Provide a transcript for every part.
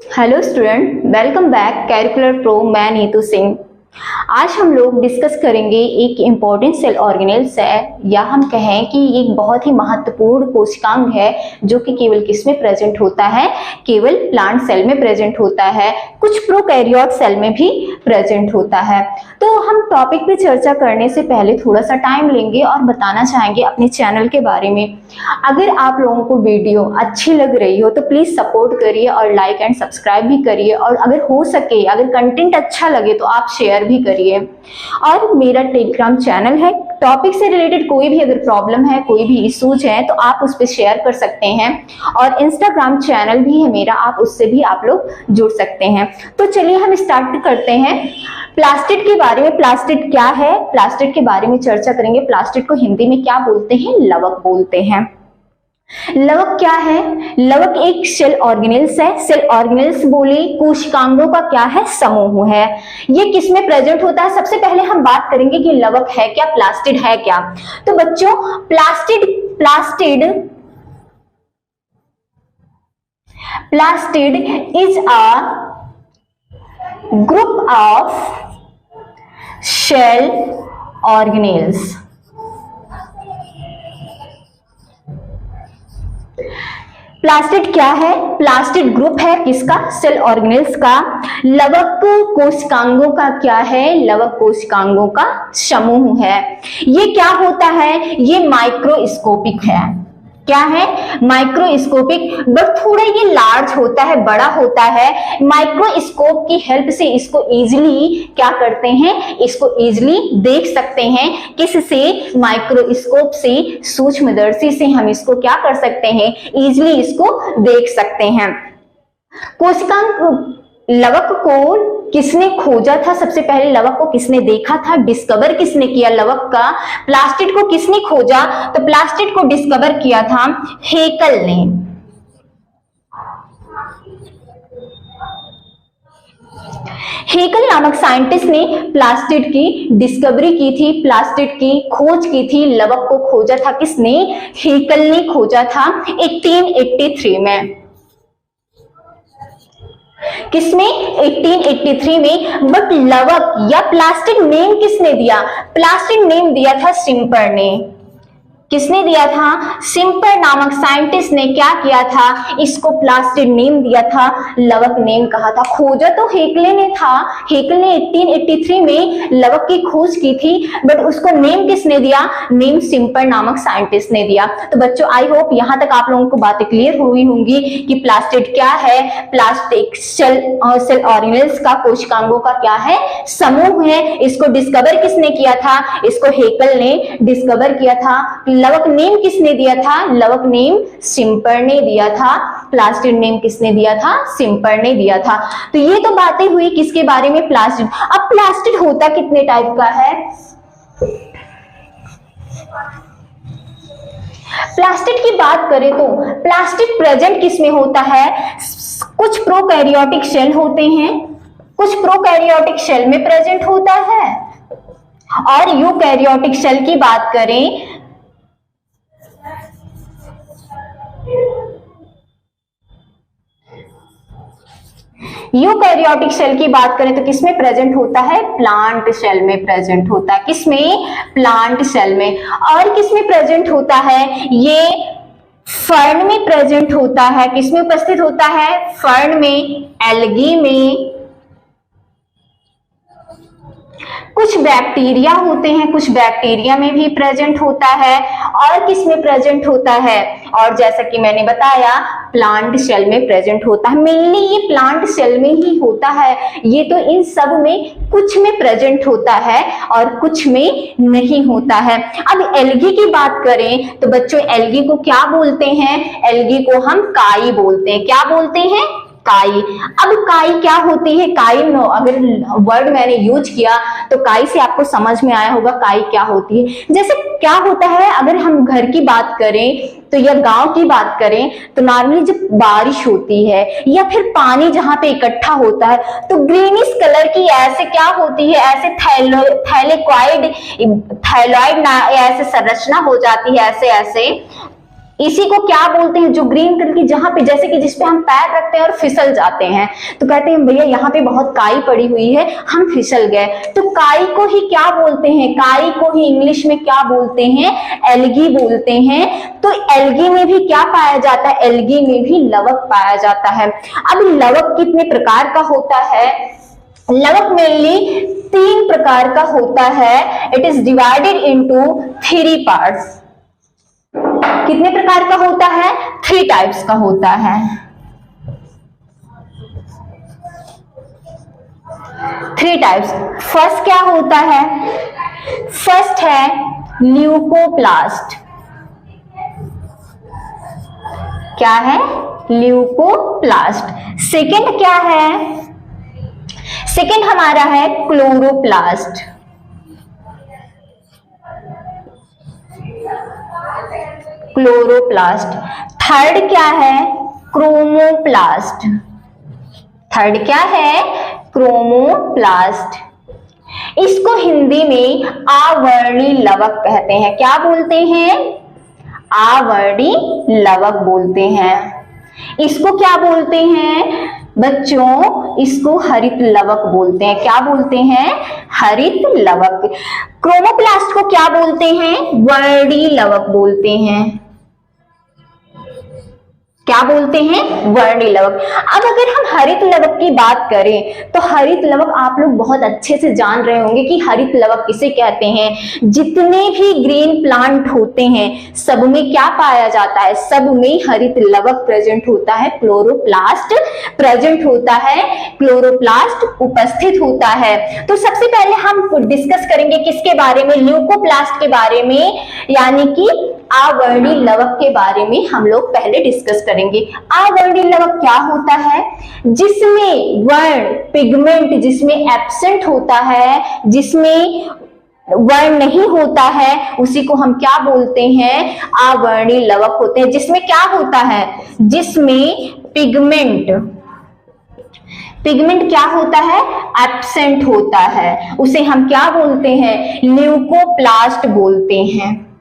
Hello student, welcome back curricular pro. मैं नीतू सिंह। आज हम लोग डिस्कस करेंगे एक इम्पॉर्टेंट सेल ऑर्गेनेल्स है, या हम कहें कि एक बहुत ही महत्वपूर्ण कोशिकांग है जो कि केवल किस में प्रेजेंट होता है, केवल प्लांट सेल में प्रेजेंट होता है, कुछ प्रोकैरियोट सेल में भी प्रेजेंट होता है। तो हम टॉपिक पे चर्चा करने से पहले थोड़ा सा टाइम लेंगे और बताना चाहेंगे अपने चैनल के बारे में। अगर आप लोगों को वीडियो अच्छी लग रही हो तो प्लीज सपोर्ट करिए और लाइक एंड सब्सक्राइब भी करिए, और अगर हो सके, अगर कंटेंट अच्छा लगे तो आप शेयर भी करिए। और मेरा टेलीग्राम चैनल है, टॉपिक से रिलेटेड कोई भी अगर प्रॉब्लम है, कोई भी इश्यूज है तो आप उस पर शेयर कर सकते हैं। और इंस्टाग्राम चैनल भी है मेरा, आप उससे भी आप लोग जुड़ सकते हैं। तो चलिए हम स्टार्ट करते हैं प्लास्टिड के बारे में। प्लास्टिड क्या है, प्लास्टिड के बारे में चर्चा करेंगे। प्लास्टिड को हिंदी में क्या बोलते हैं? लवक बोलते हैं। लवक क्या है? लवक एक सेल ऑर्गेनेल्स है। सेल ऑर्गेनेल्स बोले कोशिकांगों का क्या है? समूह है। ये किस में प्रेजेंट होता है? सबसे पहले हम बात करेंगे कि लवक है क्या, प्लास्टिड है क्या। तो बच्चों, plastid is a group of cell organelles. Plastid क्या है? प्लास्टिड ग्रुप है किसका? सेल ऑर्गेनेल्स का। लवक कोशिकांगों का क्या है? लवक कोशिकांगों का समूह है। ये क्या होता है? ये माइक्रोस्कोपिक है। क्या है? माइक्रोस्कोपिक, बट थोड़ा ये लार्ज होता है, बड़ा होता है। माइक्रोस्कोप की हेल्प से इसको इजीली क्या करते हैं? इसको इजीली देख सकते हैं। किससे? माइक्रोस्कोप से, सूक्ष्मदर्शी से हम इसको क्या कर सकते हैं? इजीली इसको देख सकते हैं। कोशिकांग लवक को किसने खोजा था? सबसे पहले लवक को किसने देखा था? डिस्कवर किसने किया लवक का? प्लास्टिड को किसने खोजा? तो प्लास्टिड को डिस्कवर किया था हेकल ने। हेकल नामक साइंटिस्ट ने प्लास्टिड की डिस्कवरी की थी, प्लास्टिड की खोज की थी। लवक को खोजा था किसने? हेकल ने खोजा था 1883 में। किसमें? 1883 में। बट लवक या प्लास्टिड नेम किसने दिया? प्लास्टिड नेम दिया था सिम्पर ने। किसने दिया था? सिम्पर नामक साइंटिस्ट ने क्या किया था? इसको प्लास्टिड नेम दिया था, लवक नेम कहा था। खोजा तो हेकले ने था, हेकल ने 1883 में लवक की खोज की थी, बट उसको नेम किसने दिया? नेम सिम्पर नामक साइंटिस्ट ने दिया। तो बच्चों, आई होप यहां तक आप लोगों को बातें क्लियर हुई होंगी कि प्लास्टिड क्या है। प्लास्टिक सेल ऑर्गेनेल्स का, कोशिकांगों का क्या है? समूह है। इसको डिस्कवर किसने किया था? इसको हेकल ने डिस्कवर किया था। लवक नेम किसने दिया था? लवक नेम सिम्पर ने दिया था। प्लास्टिड नेम किसने दिया था? सिम्पर ने दिया था। तो ये तो बातें हुई किसके बारे में? प्लास्टिड। अब प्लास्टिड होता कितने टाइप का है? प्लास्टिड की बात करें तो प्लास्टिड प्रेजेंट किसमें होता है? कुछ प्रोकैरियोटिक सेल होते हैं, कुछ प्रोकैरियोटिक सेल में प्रेजेंट होता है। और यूकैरियोटिक सेल की बात करें, यूकैरियोटिक सेल की बात करें तो किसमें प्रेजेंट होता है? प्लांट सेल में प्रेजेंट होता है। किसमें? प्लांट सेल में। और किसमें प्रेजेंट होता है? ये फर्न में प्रेजेंट होता है। किसमें उपस्थित होता है? फर्न में, एल्गी में। कुछ बैक्टीरिया होते हैं, कुछ बैक्टीरिया में भी प्रेजेंट होता है। और किसमें प्रेजेंट होता है? और जैसा कि मैंने बताया, प्लांट सेल में प्रेजेंट होता है। मेनली ये प्लांट सेल में ही होता है। ये तो इन सब में कुछ में प्रेजेंट होता है और कुछ में नहीं होता है। अब एल्गी की बात करें तो बच्चों, एल्गी को क्या बोलते हैं? एल्गी को हम काई बोलते हैं। क्या बोलते हैं? काई। अब काई क्या होती है? काई अगर वर्ड मैंने यूज किया तो काई से आपको समझ में आया होगा काई क्या होती है। जैसे क्या होता है, अगर हम घर की बात करें तो या गांव की बात करें तो नॉर्मली जब बारिश होती है या फिर पानी जहां पे इकट्ठा होता है तो ग्रीनिश कलर की ऐसे क्या होती है? ऐसे थैलेक्वाइड थैलॉइड ऐसे संरचना हो जाती है, ऐसे ऐसे इसी को क्या बोलते हैं, जो ग्रीन कलर की जहां पे जैसे कि जिसपे हम पैर रखते हैं और फिसल जाते हैं, तो कहते हैं भैया यहाँ पे बहुत काई पड़ी हुई है, हम फिसल गए। तो काई को ही क्या बोलते हैं, काई को ही इंग्लिश में क्या बोलते हैं, एल्गी बोलते हैं। तो एल्गी में भी क्या पाया जाता है, एल्गी में भी लवक पाया जाता है। अब लवक कितने प्रकार का होता है, लवक मेनली 3 प्रकार का होता है। It is divided into 3 parts. कितने प्रकार का होता है, 3 टाइप्स का होता है। 3 टाइप्स। फर्स्ट क्या होता है, फर्स्ट है ल्यूकोप्लास्ट। क्या है, ल्यूकोप्लास्ट। सेकंड क्या है, सेकंड हमारा है क्लोरोप्लास्ट। क्लोरोप्लास्ट। थर्ड क्या है, क्रोमोप्लास्ट। थर्ड क्या है, क्रोमोप्लास्ट। इसको हिंदी में आवर्णी लवक कहते हैं। क्या बोलते हैं, आवर्णी लवक बोलते हैं। इसको क्या बोलते हैं बच्चों, इसको हरित लवक बोलते हैं। क्या बोलते हैं, हरित लवक। क्रोमोप्लास्ट को क्या बोलते हैं, वर्णी लवक बोलते हैं। क्या बोलते हैं, वर्णी लवक। अब अगर हम हरित लवक की बात करें तो हरित लवक आप लोग बहुत अच्छे से जान रहे होंगे कि हरित लवक किसे कहते हैं। जितने भी ग्रीन प्लांट होते हैं सब में क्या पाया जाता है, सब में हरित लवक प्रेजेंट होता है, क्लोरोप्लास्ट प्रेजेंट होता है, क्लोरोप्लास्ट उपस्थित होता है। तो सबसे पहले हम डिस्कस करेंगे किसके बारे में, ल्यूकोप्लास्ट के बारे में, यानी कि आवर्णी लवक के बारे में हम लोग पहले डिस्कस करेंगे। आवर्णी लवक क्या होता है, जिसमें वर्ण पिगमेंट जिसमें एब्सेंट होता है, जिसमें वर्ण नहीं होता है, उसी को हम क्या बोलते हैं, आवर्णी लवक होते हैं। जिसमें क्या होता है, जिसमें पिगमेंट क्या होता है, एब्सेंट होता है, उसे हम क्या बोलते हैं, ल्यूकोप्लास्ट बोलते हैं।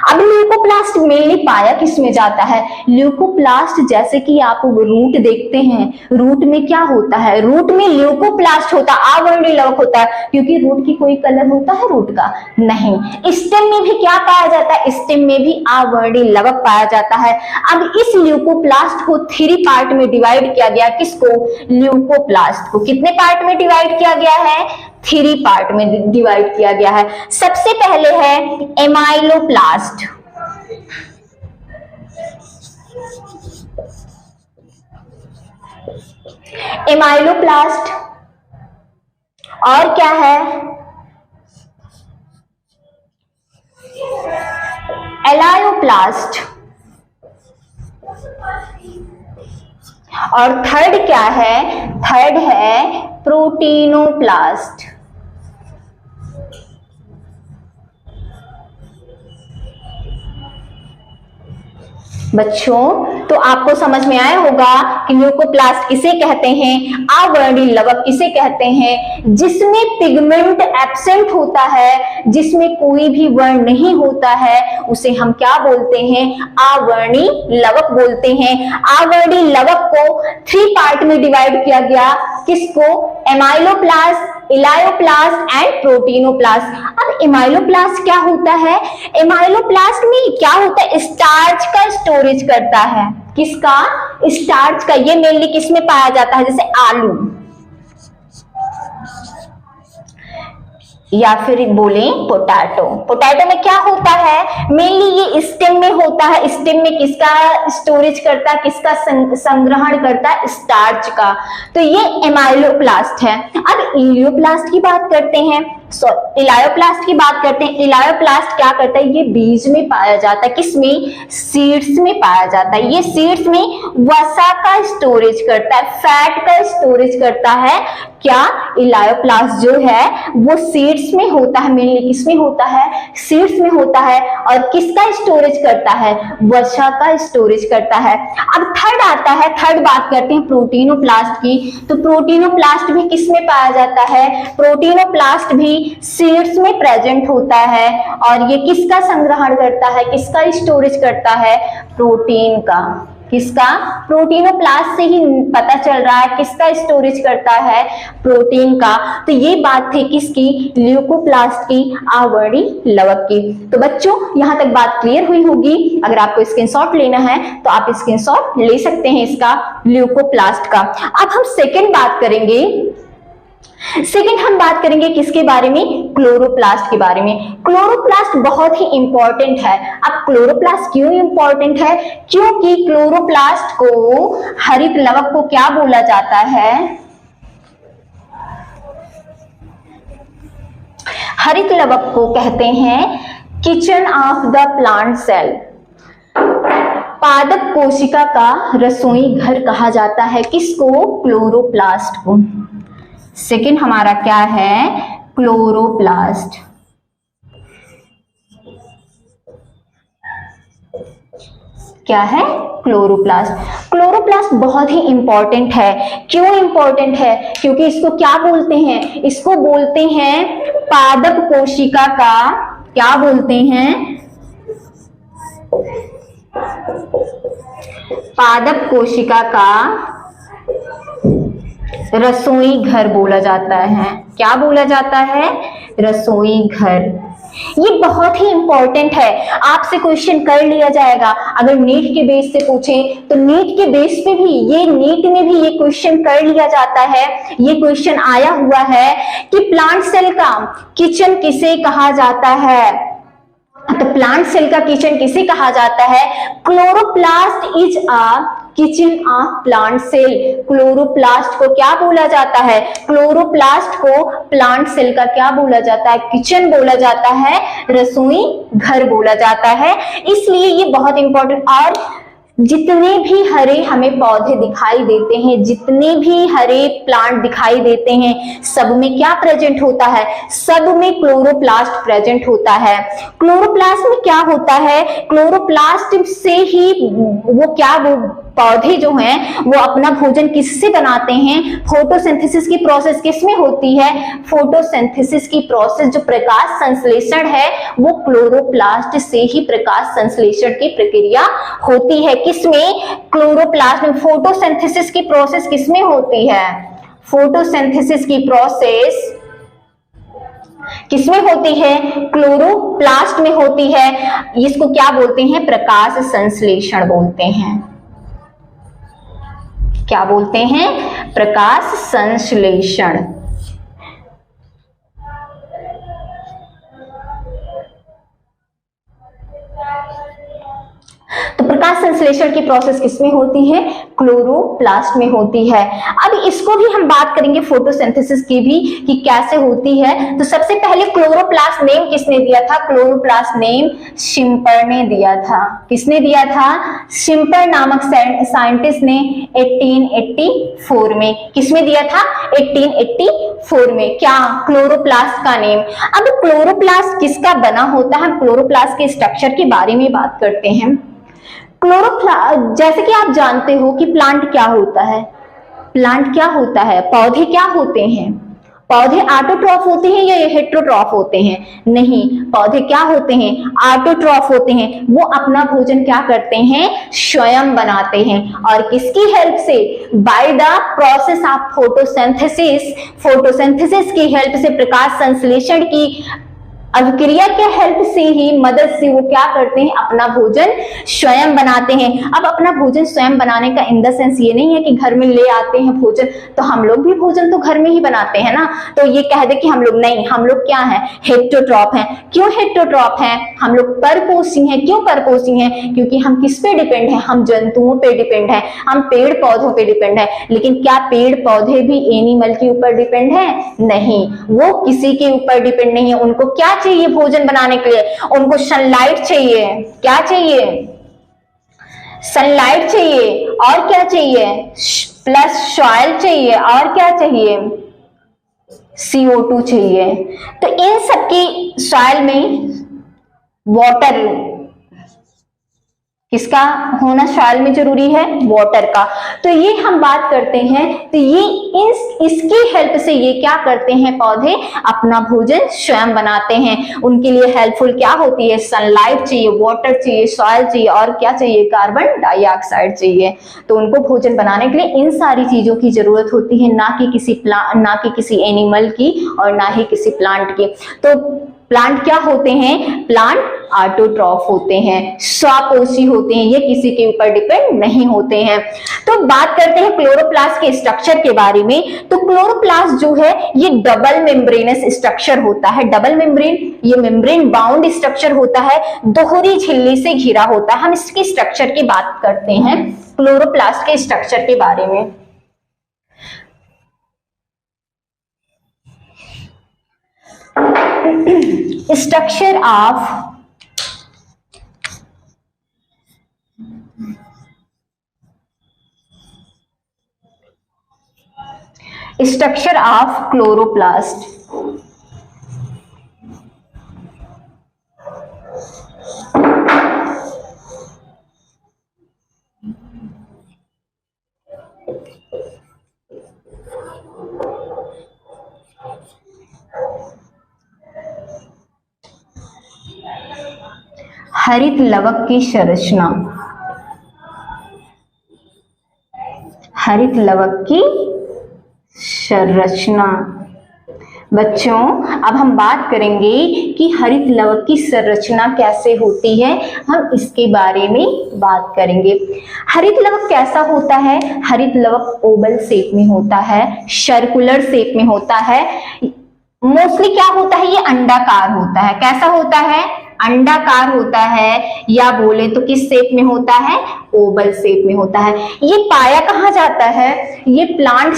अब ल्यूकोप्लास्ट मेनली पाया किसमें जाता है, ल्यूकोप्लास्ट जैसे कि आप रूट देखते हैं, रूट में क्या होता है, रूट में ल्यूकोप्लास्ट होता है, आवर्णी लवक होता है, क्योंकि रूट की कोई कलर होता है रूट का नहीं। स्टेम में भी क्या पाया जाता है, स्टेम में भी आवर्णी लवक पाया जाता है। अब इस ल्यूकोप्लास्ट को 3 पार्ट में डिवाइड किया गया, किसको, ल्यूकोप्लास्ट को। कितने पार्ट में डिवाइड किया गया है, 3 पार्ट में डिवाइड किया गया है। सबसे पहले है एमाइलोप्लास्ट। एमाइलोप्लास्ट और क्या है, एलायोप्लास्ट, और थर्ड क्या है, थर्ड है प्रोटीनोप्लास्ट। बच्चों तो आपको समझ में आया होगा कि ल्यूकोप्लास्ट किसे कहते हैं, आवर्णी लवक किसे कहते हैं, जिसमें पिगमेंट एब्सेंट होता है, जिसमें कोई भी वर्ण नहीं होता है, उसे हम क्या बोलते हैं, आवर्णी लवक बोलते हैं। आवर्णी लवक को 3 पार्ट में डिवाइड किया गया, किसको, एमाइलोप्लास्ट, इलायोप्लास्ट एंड प्रोटीनोप्लास्ट। अब एमाइलोप्लास्ट क्या होता है, एमाइलोप्लास्ट में क्या होता है, स्टार्च का स्टोरेज करता है। किसका, स्टार्च का। ये मेनली किस में पाया जाता है, जैसे आलू, या फिर बोले पोटैटो। पोटैटो में क्या होता है, मेनली ये स्टेम में होता है। स्टेम में किसका स्टोरेज करता है, किसका संग्रहण करता है, स्टार्च का। तो ये एमाइलोप्लास्ट है। अब इलियोप्लास्ट की बात करते हैं, इलायोप्लास्ट की बात करते हैं। इलायोप्लास्ट क्या करता है, ये बीज में पाया जाता है, किसमें, सीड्स में पाया जाता है। ये सीड्स में वसा का स्टोरेज करता है, फैट का स्टोरेज करता है। क्या, इलायोप्लास्ट जो है वो सीड्स में होता है, मेनली किसमें होता है, सीड्स में होता है। और किसका स्टोरेज करता है, वसा का स्टोरेज करता है। अब थर्ड आता है, थर्ड बात करते हैं प्रोटीनोप्लास्ट की। तो प्रोटीनोप्लास्ट भी किसमें पाया जाता है, प्रोटीनोप्लास्ट भी सीड्स में प्रेजेंट होता है और ये किसका संग्रहण करता है, किसका स्टोरेज करता है, प्रोटीन का। किसका? प्रोटीनोप्लास्ट से ही पता चल रहा है किसका स्टोरेज करता है, प्रोटीन का। तो ये बात थी किसकी, ल्यूकोप्लास्ट की, आवरणीय लवक की। तो बच्चों यहां तक बात क्लियर हुई होगी। अगर आपको स्क्रीनशॉट लेना है तो आप स्क्रीनशॉट ले सकते हैं इसका, ल्यूकोप्लास्ट का। अब हम सेकंड बात करेंगे, हम बात करेंगे किसके बारे में, क्लोरोप्लास्ट के बारे में। क्लोरोप्लास्ट बहुत ही इंपॉर्टेंट है। अब क्लोरोप्लास्ट क्यों इंपॉर्टेंट है, क्योंकि क्लोरोप्लास्ट को, हरित लवक को क्या बोला जाता है, हरित लवक को कहते हैं kitchen of the plant cell, पादप कोशिका का रसोई घर कहा जाता है। किसको? क्लोरोप्लास्ट को। सेकंड हमारा क्या है, क्लोरोप्लास्ट। क्या है? क्लोरोप्लास्ट। क्लोरोप्लास्ट बहुत ही इंपॉर्टेंट है। क्यों इंपॉर्टेंट है? क्योंकि इसको क्या बोलते हैं, इसको बोलते हैं पादप कोशिका का, क्या बोलते हैं, पादप कोशिका का रसोई घर बोला जाता है। क्या बोला जाता है? रसोई घर। ये बहुत ही इंपॉर्टेंट है। आपसे क्वेश्चन कर लिया जाएगा अगर नीट के बेस से पूछे तो, नीट के बेस पे भी ये, नीट में भी ये क्वेश्चन कर लिया जाता है। ये क्वेश्चन आया हुआ है कि प्लांट सेल का किचन किसे कहा जाता है। तो प्लांट सेल का किचन किसे कहा जाता है? Chloroplast is a kitchen of plant cell. Chloroplast को क्या बोला जाता है? क्लोरोप्लास्ट को प्लांट सेल का क्या बोला जाता है? किचन बोला जाता है, रसोई घर बोला जाता है। इसलिए ये बहुत इंपॉर्टेंट। और जितने भी हरे हमें पौधे दिखाई देते हैं, जितने भी हरे प्लांट दिखाई देते हैं, सब में क्या प्रेजेंट होता है? सब में क्लोरोप्लास्ट प्रेजेंट होता है। क्लोरोप्लास्ट में क्या होता है? क्लोरोप्लास्ट से ही वो क्या, वो पौधे जो हैं वो अपना भोजन किससे बनाते हैं? फोटोसिंथेसिस की प्रोसेस किसमें होती है? फोटोसिंथेसिस की प्रोसेस, जो प्रकाश संश्लेषण है, वो क्लोरोप्लास्ट से ही प्रकाश संश्लेषण की प्रक्रिया होती है। किसमें? क्लोरोप्लास्ट में। फोटोसिंथेसिस की प्रोसेस किसमें होती है? फोटोसिंथेसिस की प्रोसेस किसमें होती है? क्लोरोप्लास्ट में होती है। इसको क्या बोलते हैं? प्रकाश संश्लेषण बोलते हैं। क्या बोलते हैं? प्रकाश संश्लेषण। तो प्रकाश संश्लेषण की प्रोसेस किसमें होती है? क्लोरोप्लास्ट में होती है। अब इसको भी हम बात करेंगे फोटोसिंथेसिस की भी कि कैसे होती है। तो सबसे पहले क्लोरोप्लास्ट नेम किसने दिया था? क्लोरोप्लास्ट नेम शिम्पर ने दिया था। किसने दिया था? शिम्पर नामक साइंटिस्ट ने 1884 में। किसमें दिया था? 1884 में। क्या? क्लोरोप्लास्ट का नेम। अब क्लोरोप्लास्ट किसका बना होता है? क्लोरोप्लास्ट के स्ट्रक्चर के बारे में बात करते हैं। क्लोरोप्लास्ट, जैसे कि आप जानते हो कि प्लांट क्या होता है, प्लांट क्या होता है, पौधे क्या होते हैं? पौधे ऑटोट्रॉफ होते हैं या हेटेरोट्रॉफ होते हैं? नहीं, पौधे क्या होते हैं? ऑटोट्रॉफ होते हैं। वो अपना भोजन क्या करते हैं? स्वयं बनाते हैं। और किसकी हेल्प से? By the process of photosynthesis. Photosynthesis की हेल्प से, प्रकाश संश्लेषण की अभिक्रिया के हेल्प से ही, मदद से वो क्या करते हैं? अपना भोजन स्वयं बनाते हैं। अब अपना भोजन स्वयं बनाने का इन द सेंस ये नहीं है कि घर में ले आते हैं भोजन, तो हम लोग भी भोजन तो घर में ही बनाते हैं ना। तो ये कह दे कि हम लोग नहीं, हम लोग क्या हैं? हेटेरोट्रॉफ हैं। क्यों हेटेरोट्रॉफ हैं? हम लोग परपोषी हैं। क्यों परपोषी हैं? क्योंकि हम किस पे डिपेंड हैं? हम जंतुओं पे डिपेंड हैं, हम पेड़ पौधों पे डिपेंड हैं। लेकिन क्या पेड़ पौधे भी एनिमल के ऊपर डिपेंड है? नहीं, वो किसी के ऊपर डिपेंड नहीं है। उनको क्या चाहिए भोजन बनाने के लिए? उनको सनलाइट चाहिए। क्या चाहिए? सनलाइट चाहिए। और क्या चाहिए? प्लस सॉइल चाहिए। और क्या चाहिए? CO2 चाहिए। तो इन सबकी, सॉइल में वाटर, किसका होना सॉइल में जरूरी है? वाटर का। तो ये हम बात करते हैं, तो ये इसकी हेल्प से ये क्या करते हैं? पौधे अपना भोजन स्वयं बनाते हैं। उनके लिए हेल्पफुल क्या होती है? सनलाइट चाहिए, वाटर चाहिए, सॉइल चाहिए, और क्या चाहिए? कार्बन डाइऑक्साइड चाहिए। तो उनको भोजन बनाने के लिए इन सारी चीजों की जरूरत होती है, ना कि किसी एनिमल की और ना ही किसी प्लांट की। तो प्लांट क्या होते हैं? प्लांट ऑटोट्रॉफ होते हैं, स्वपोषी होते हैं, ये किसी के ऊपर डिपेंड नहीं होते हैं। तो बात करते हैं क्लोरोप्लास्ट के स्ट्रक्चर के बारे में। तो क्लोरोप्लास्ट जो है ये डबल मेम्ब्रेनस स्ट्रक्चर होता है। डबल मेम्ब्रेन, ये मेम्ब्रेन बाउंड स्ट्रक्चर होता है, दोहरी झिल्ली से घिरा होता है। हम इसके स्ट्रक्चर की बात करते हैं, क्लोरोप्लास्ट के स्ट्रक्चर के बारे में। Structure of chloroplast. हरित लवक की संरचना, हरित लवक की संरचना। बच्चों अब हम बात करेंगे कि हरित लवक की संरचना कैसे होती है, हम इसके बारे में बात करेंगे। हरित लवक कैसा होता है? हरित लवक ओवल शेप में होता है, सर्कुलर शेप में होता है। मोस्टली क्या होता है? ये अंडाकार होता है। कैसा होता है? अंडाकार होता है, या बोले तो किस शेप में होता है? ओवल शेप में होता है। ये पाया कहाँ जाता है? ये प्लांट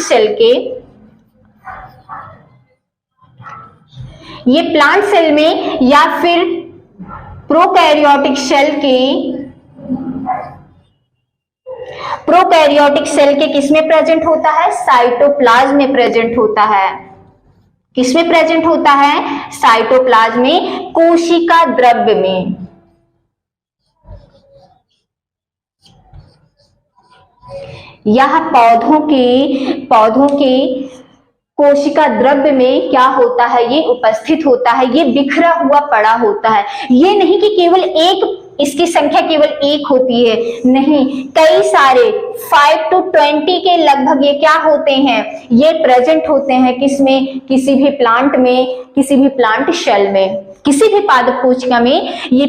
सेल में या फिर प्रोकैरियोटिक सेल के किस में प्रेजेंट होता है? साइटोप्लाज्म में प्रेजेंट होता है। किसमें प्रेजेंट होता है? साइटोप्लाज्म में, कोशिका द्रव्य में। यह पौधों के कोशिका द्रव्य में क्या होता है? ये उपस्थित होता है, ये बिखरा हुआ पड़ा होता है। ये नहीं कि केवल एक, इसकी संख्या केवल एक होती है, नहीं, कई सारे 5 to 20 के लगभग ये क्या होते हैं? ये प्रेजेंट होते हैं। किसमें? किसी भी प्लांट में, किसी भी प्लांट सेल में, किसी भी पादप कोशिका में ये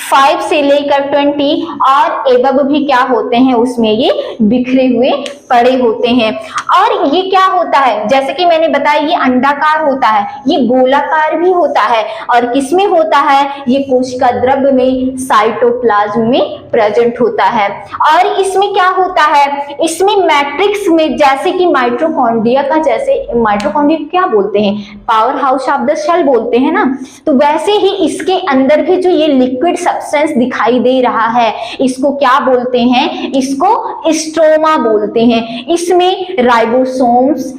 5 से लेकर 20 और एबव भी क्या होते हैं? उसमें ये बिखरे हुए पड़े होते हैं। और ये क्या होता है? जैसे कि मैंने बताया, ये अंडाकार होता है, ये गोलाकार भी होता है। और किसमें होता है? ये कोशिका द्रव्य में, साइटोप्लाज्म में प्रेजेंट होता है। और इसमें क्या होता है? इसमें मैट्रिक्स में, जैसे कि माइटोकॉन्ड्रिया का, जैसे माइटोकॉन्ड्रिया क्या बोलते हैं? Power house of the cell बोलते हैं ना। तो वैसे ही इसके अंदर भी जो ये लिक्विड सब्सटेंस दिखाई दे रहा है, इसको क्या बोलते हैं? इसको स्ट्रोमा बोलते हैं। इसमें राइबोसोम्स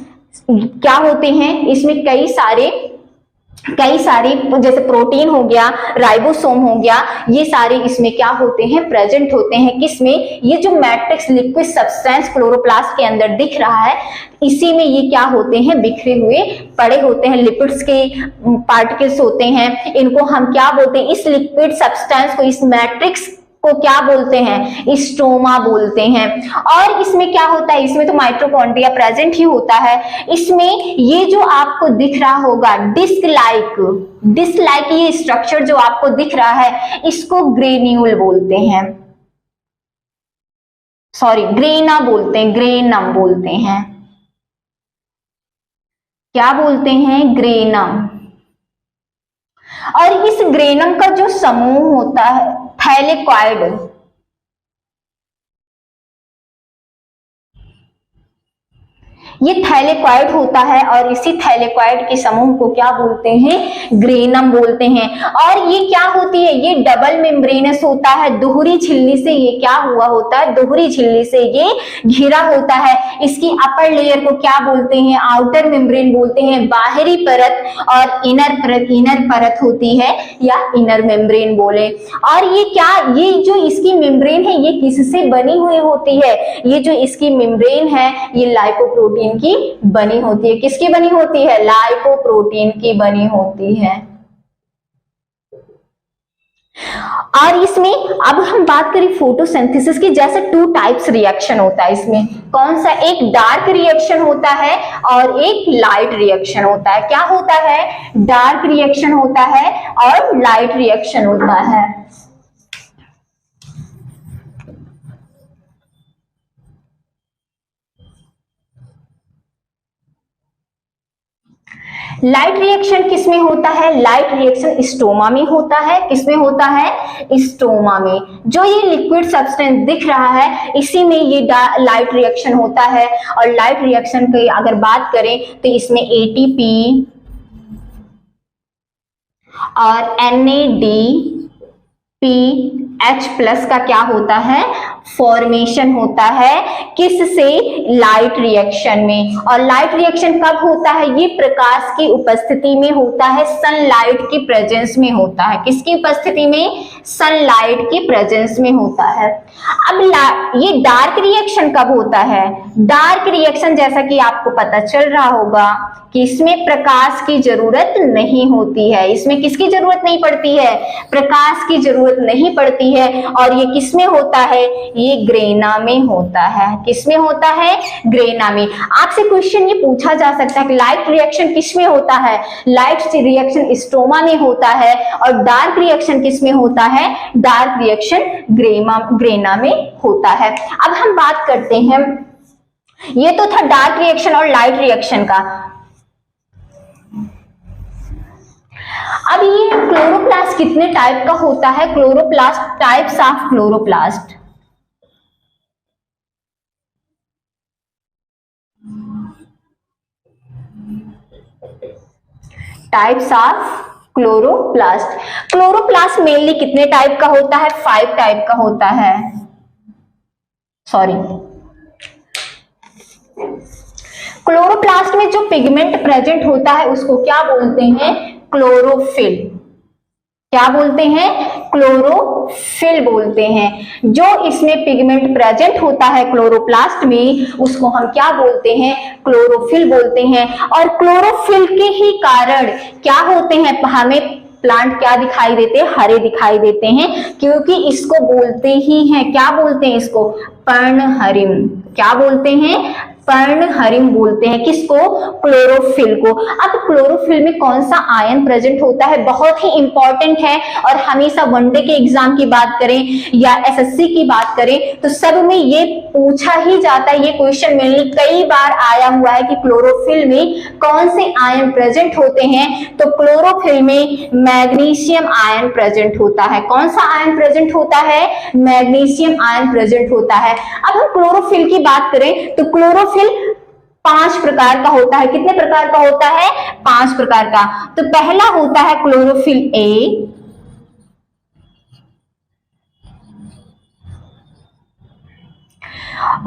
क्या होते हैं? इसमें कई सारे जैसे प्रोटीन हो गया, राइबोसोम हो गया, ये सारे इसमें क्या होते हैं? प्रेजेंट होते हैं। किसमें? ये जो मैट्रिक्स लिक्विड सब्सटेंस क्लोरोप्लास्ट के अंदर दिख रहा है, इसी में ये क्या होते हैं? बिखरे हुए पड़े होते हैं, लिपिड्स के पार्टिकल्स होते हैं। इनको हम क्या बोलते हैं? इस लिक्विड सब्सटेंस को, इस मैट्रिक्स को क्या बोलते हैं? स्ट्रोमा बोलते हैं। और इसमें क्या होता है? इसमें तो माइटोकॉन्ड्रिया प्रेजेंट ही होता है। इसमें ये जो आपको दिख रहा होगा डिस्क लाइक ये स्ट्रक्चर जो आपको दिख रहा है, इसको ग्रेन्यूल बोलते हैं, सॉरी ग्रेना बोलते हैं, ग्रेनम बोलते हैं। क्या बोलते हैं? ग्रेनम। और इस ग्रेनम का जो समूह होता है थैलेकॉइड, ये थैलेक्वाइड होता है और इसी थैलेक्वाइड के समूह को क्या बोलते हैं, ग्रेनम बोलते हैं। और ये क्या होती है, ये डबल मेम्ब्रेनस होता है, दोहरी झिल्ली से ये क्या हुआ होता है, दोहरी झिल्ली से ये घिरा होता है। इसकी अपर लेयर को क्या बोलते हैं, आउटर मेम्ब्रेन बोलते हैं, बाहरी परत, और इनर परत होती है या इनर मेम्ब्रेन बोले। और ये क्या, ये जो इसकी मेम्ब्रेन है ये किससे बनी हुई होती है, ये जो इसकी मेम्ब्रेन है ये लाइपोप्रोटीन की बनी होती है। किसकी बनी होती है, लाइपोप्रोटीन की बनी होती है। और इसमें अब हम बात करें फोटोसिंथेसिस की, जैसे 2 टाइप्स रिएक्शन होता है इसमें। कौन सा, एक डार्क रिएक्शन होता है और एक लाइट रिएक्शन होता है। क्या होता है, डार्क रिएक्शन होता है और लाइट रिएक्शन होता है। लाइट रिएक्शन किसमें होता है, लाइट रिएक्शन स्टोमा में होता है। किसमें होता है, स्टोमा में। जो ये लिक्विड सब्सटेंस दिख रहा है इसी में ये लाइट रिएक्शन होता है। और लाइट रिएक्शन की अगर बात करें तो इसमें एटीपी और NADPH+ का क्या होता है, फॉर्मेशन होता है। किससे, लाइट रिएक्शन में। और लाइट रिएक्शन कब होता है, ये प्रकाश की उपस्थिति में होता है, सनलाइट की प्रेजेंस में होता है। किसकी उपस्थिति में, सनलाइट की प्रेजेंस में होता है। अब ये डार्क रिएक्शन कब होता है, डार्क रिएक्शन जैसा कि आपको पता चल रहा होगा कि इसमें प्रकाश की जरूरत नहीं होती है। इसमें किसकी जरूरत नहीं पड़ती है, प्रकाश की जरूरत नहीं पड़ती है। और ये किसमें होता है, ये ग्रेना में होता है। किसमें होता है, ग्रेना में। आपसे क्वेश्चन ये पूछा जा सकता है कि लाइट रिएक्शन किसमें होता है, लाइट रिएक्शन स्ट्रोमा में होता है। और डार्क रिएक्शन किसमें होता है, डार्क रिएक्शन ग्रेना में होता है। अब हम बात करते हैं, ये तो था डार्क रिएक्शन और लाइट रिएक्शन का। अब ये क्लोरोप्लास्ट कितने टाइप का होता है, chloroplast, types of chloroplast. Types of chloroplast. Chloroplast mainly कितने टाइप का होता है, 5 टाइप का होता है। सॉरी, क्लोरोप्लास्ट में जो पिगमेंट प्रेजेंट होता है उसको क्या बोलते हैं, क्लोरोफिल। क्या बोलते हैं, क्लोरोफिल बोलते हैं। जो इसमें पिगमेंट प्रेजेंट होता है क्लोरोप्लास्ट में उसको हम क्या बोलते हैं, क्लोरोफिल बोलते हैं। और क्लोरोफिल के ही कारण क्या होते हैं, हमें प्लांट क्या दिखाई देते हैं, हरे दिखाई देते हैं, क्योंकि इसको बोलते ही हैं, क्या बोलते हैं इसको, पर्णहरिम। क्या बोलते हैं, पर्णहरिम बोलते हैं। किसको, क्लोरोफिल को। अब क्लोरोफिल में कौन सा आयन प्रेजेंट होता है, बहुत ही इंपॉर्टेंट है। और हमेशा वनडे के एग्जाम की बात करें या एसएससी की बात करें तो सब में ये पूछा ही जाता है, ये क्वेश्चन मेनली कई बार आया हुआ है कि क्लोरोफिल में कौन से आयन प्रेजेंट होते हैं। तो क्लोरोफिल में मैग्नीशियम आयन प्रेजेंट होता है। कौन सा आयन प्रेजेंट होता है, मैग्नीशियम आयन प्रेजेंट होता है। अब हम क्लोरोफिल की बात करें तो क्लोरोफिल 5 प्रकार का होता है। कितने प्रकार का होता है, 5 प्रकार का। तो पहला होता है क्लोरोफिल ए,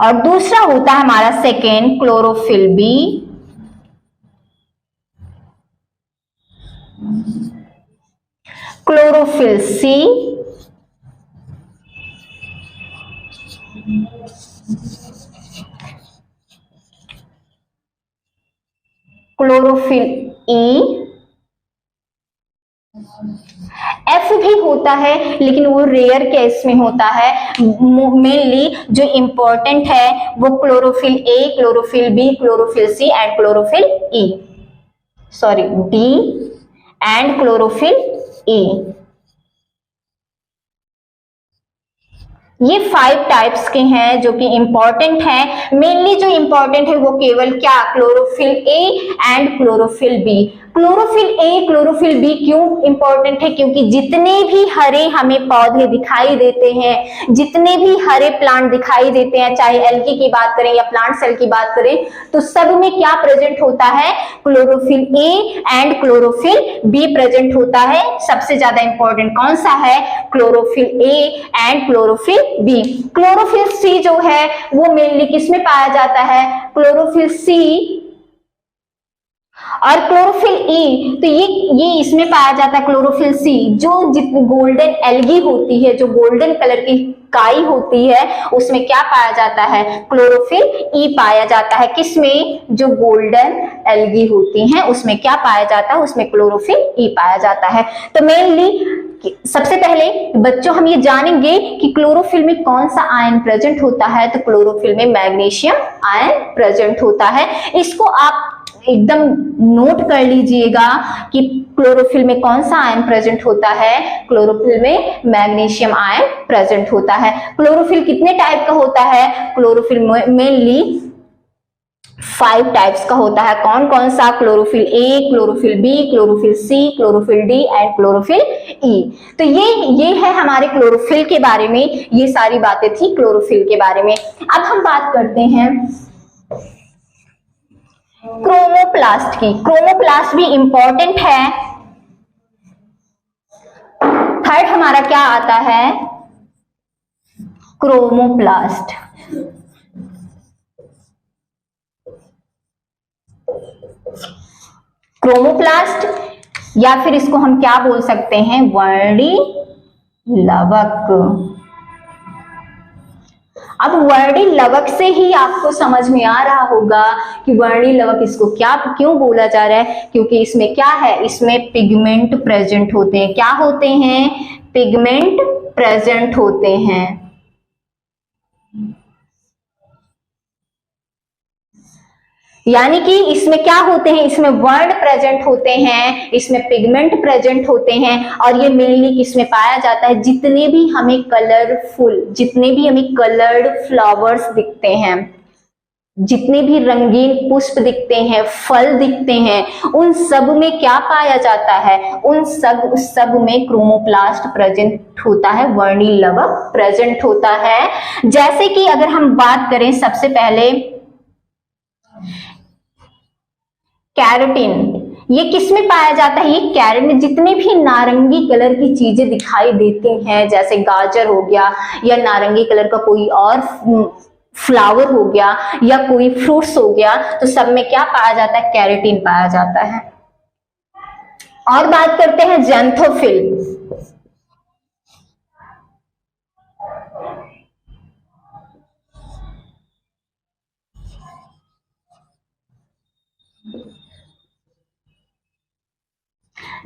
और दूसरा होता है हमारा second chlorophyll B, chlorophyll C, chlorophyll E, F भी होता है लेकिन वो रेयर केस में होता है। मेनली जो इंपॉर्टेंट है वो chlorophyll A, chlorophyll B, chlorophyll C and chlorophyll E, sorry D and chlorophyll E. ये 5 टाइप्स के हैं जो कि इंपॉर्टेंट है। मेनली जो इंपॉर्टेंट है वो केवल क्या, chlorophyll A and chlorophyll B. Chlorophyll A, chlorophyll B क्यों इंपॉर्टेंट है? क्योंकि जितने भी हरे हमें पौधे दिखाई देते हैं, जितने भी हरे प्लांट दिखाई देते हैं, चाहे एल्गी की बात करें या प्लांट सेल की बात करें, तो सब में क्या प्रेजेंट होता है? Chlorophyll A and chlorophyll B present होता है। सबसे ज्यादा इंपॉर्टेंट कौन सा है? Chlorophyll A and chlorophyll B. Chlorophyll C जो है वो मेनली किसमें पाया जाता है? क्लोरोफिल सी और क्लोरोफिल ई, तो ये इसमें पाया जाता है क्लोरोफिल सी। जो जितनी गोल्डन एल्गी होती है, जो गोल्डन कलर की काई होती है, उसमें क्या पाया जाता है? क्लोरोफिल ई पाया जाता है। किसमें? जो गोल्डन एल्गी होती हैं उसमें क्या पाया जाता है? उसमें क्लोरोफिल ई पाया जाता है। तो मेनली सबसे पहले बच्चों हम ये जानेंगे कि क्लोरोफिल में कौन सा आयन प्रेजेंट होता है। तो क्लोरोफिल में मैग्नीशियम आयन प्रेजेंट होता है। इसको आप एकदम नोट कर लीजिएगा कि क्लोरोफिल में कौन सा आयन प्रेजेंट होता है। क्लोरोफिल में मैग्नीशियम आयन प्रेजेंट होता है। क्लोरोफिल कितने टाइप का होता है? क्लोरोफिल मेनली 5 टाइप्स का होता है। कौन कौन सा? Chlorophyll A, chlorophyll B, chlorophyll C, chlorophyll D and chlorophyll E. तो ये है हमारे क्लोरोफिल के बारे में। ये सारी बातें थी क्लोरोफिल के बारे में। अब हम बात करते हैं क्रोमोप्लास्ट की। क्रोमोप्लास्ट भी इंपॉर्टेंट है। थर्ड हमारा क्या आता है? क्रोमोप्लास्ट। क्रोमोप्लास्ट या फिर इसको हम क्या बोल सकते हैं? वर्णी लवक। अब वर्णी लवक से ही आपको समझ में आ रहा होगा कि वर्णी लवक इसको क्यों बोला जा रहा है। क्योंकि इसमें क्या है? इसमें पिगमेंट प्रेजेंट होते हैं। क्या होते हैं? पिगमेंट प्रेजेंट होते हैं। यानी कि इसमें क्या होते हैं? इसमें वर्ण प्रेजेंट होते हैं, इसमें पिगमेंट प्रेजेंट होते हैं। और ये मेनली किसमें पाया जाता है? जितने भी हमें कलर्ड फ्लावर्स दिखते हैं, जितने भी रंगीन पुष्प दिखते हैं, फल दिखते हैं, उन सब में क्या पाया जाता है? उन सब में क्रोमोप्लास्ट प्रेजेंट होता है, वर्णी लवक प्रेजेंट होता है। जैसे कि अगर हम बात करें सबसे पहले कैरोटीन, ये किसमें पाया जाता है? ये कैरेट में जितने भी नारंगी कलर की चीजें दिखाई देती हैं, जैसे गाजर हो गया या नारंगी कलर का कोई और फ्लावर हो गया या कोई फ्रूट्स हो गया, तो सब में क्या पाया जाता है? कैरोटीन पाया जाता है। और बात करते हैं ज़ैंथोफिल।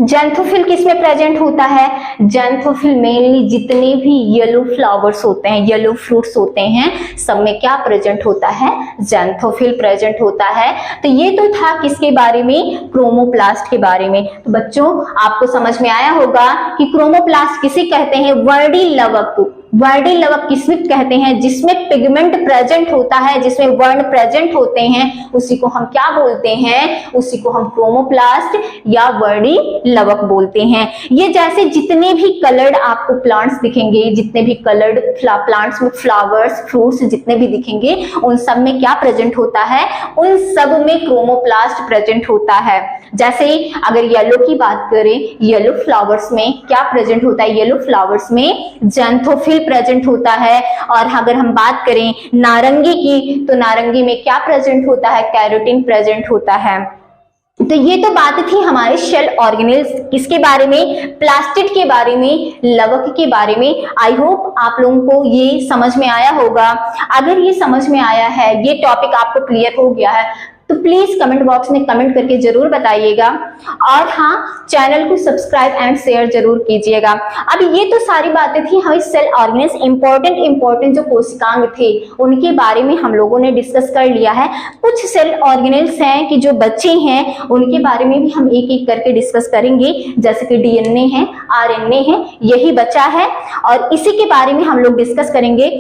ज़ैंथोफिल किसमें प्रेजेंट होता है? ज़ैंथोफिल मेनली जितने भी येलो फ्लावर्स होते हैं, येलो फ्रूट्स होते हैं, सब में क्या प्रेजेंट होता है? ज़ैंथोफिल प्रेजेंट होता है। तो ये तो था किसके बारे में? क्रोमोप्लास्ट के बारे में। तो बच्चों आपको समझ में आया होगा कि क्रोमोप्लास्ट किसे कहते हैं? वर्णी लवक। वर्णी लवक किसको कहते हैं? जिसमें पिगमेंट प्रेजेंट होता है, जिसमें वर्ण प्रेजेंट होते हैं, उसी को हम क्या बोलते हैं? उसी को हम क्रोमोप्लास्ट या वर्णी लवक बोलते हैं। ये जैसे जितने भी कलर्ड आपको प्लांट्स दिखेंगे, जितने भी कलर्ड प्लांट्स में फ्लावर्स, फ्रूट्स जितने भी दिखेंगे, उन सब में क्या प्रेजेंट होता है? उन सब में क्रोमोप्लास्ट प्रेजेंट होता है। जैसे अगर येलो की बात करें, येलो फ्लावर्स में क्या प्रेजेंट होता है? येलो फ्लावर्स में ज़ैंथोफिल प्रेजेंट होता है। और अगर हम बात करें नारंगी की, तो नारंगी में क्या प्रेजेंट होता है? कैरोटीन प्रेजेंट होता है। तो ये तो बात थी हमारे शेल ऑर्गेनेल्स किसके बारे में? प्लास्टिड के बारे में, लवक के बारे में। आई होप आप लोगों को ये समझ में आया होगा। अगर ये समझ में आया है, ये टॉपिक आपको क्लियर हो गया है, तो प्लीज कमेंट बॉक्स में कमेंट करके जरूर बताइएगा। और हाँ, चैनल को सब्सक्राइब एंड शेयर जरूर कीजिएगा। अब ये तो सारी बातें थी हमारी सेल ऑर्गेनेल्स, इंपॉर्टेंट जो कोशिकांग थे उनके बारे में हम लोगों ने डिस्कस कर लिया है। कुछ सेल ऑर्गेनेल्स हैं कि जो बच्चे हैं उनके बारे में भी हम एक एक करके डिस्कस करेंगे, जैसे कि डीएनए है, आरएनए है, यही बचा है और इसी के बारे में हम लोग डिस्कस करेंगे।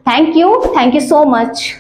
Thank you so much.